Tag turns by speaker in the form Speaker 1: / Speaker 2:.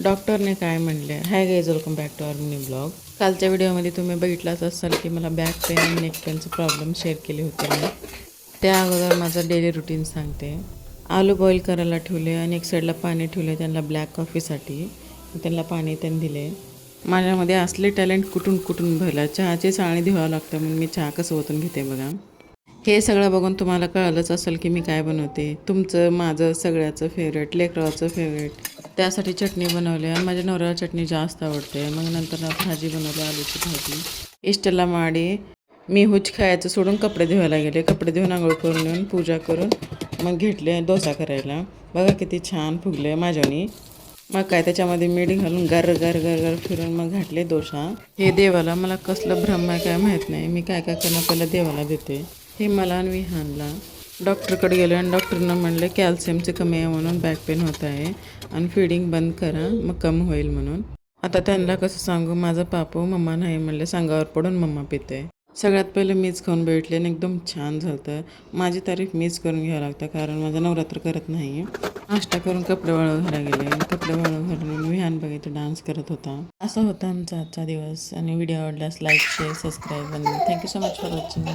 Speaker 1: डॉक्टरने काय म्हणले. Hi guys, welcome back to our mini blog. कालच्या व्हिडिओमध्ये तुम्ही बघितलाच असाल की मला बॅक पेन आणि नेक पेनचं प्रॉब्लेम शेअर केले होते मी. त्या अगोदर माझं डेली रुटीन सांगते. आलू बॉईल करायला ठेवले आणि एक साईडला पाणी ठेवले त्यांना ब्लॅक कॉफीसाठी. त्यांना पाणी त्यांनी दिले. माझ्यामध्ये असले टॅलेंट कुठून कुठून भरला. चहाची चाळणी धुवावं लागतं म्हणून मी चहा कसं ओतून घेते बघा. हे सगळं बघून तुम्हाला कळलंच असेल की मी काय बनवते. तुमचं माझं सगळ्याचं फेवरेट, लेकराचं फेवरेट. त्यासाठी चटणी बनवली आणि माझ्या नवऱ्याला चटणी जास्त आवडते. मग नंतर भाजी बनवली, आलूची भाजी. इष्टला माडी मी हुच खायचं सोडून कपडे धुवायला गेले. कपडे धुवून आंघोळ करून येऊन पूजा करून मग घेतले डोसा करायला. बघा किती छान फुगले माझ्यानी. मग काय त्याच्यामध्ये मीठ घालून गर गर गर गर फिरून मग घातले डोसा. हे देवाला मला कसलं भ्रम आहे काय माहीत नाही. मी काय काय करणं पहिलं देवाला देते. हे मला आणि विहानला. डॉक्टरकडे गेले आणि डॉक्टरनं म्हणले कॅल्शियमचे कमी आहे म्हणून बॅक पेन होत आहे आणि फीडिंग बंद करा मग कमी होईल म्हणून. आता त्यांना कसं सांगू, माझं पापू मम्मा नाही म्हणले, सांगावर पडून मम्मा पिते. सगळ्यात पहिलं मीच खाऊन भेटले आणि एकदम छान झालं. माझी तारीफ मीच करून घ्यावं लागतं कारण माझं नवरात्र करत नाही. नाश्ता करून कपडे वाळू घाला गेले. कपडे वाळू घालून विहान बघितलं डान्स करत होता. असा होता आमचा आजचा दिवस. आणि व्हिडिओ आवडल्यास लाईक, शेअर, सबस्क्राईब आणि thank you so much for watching.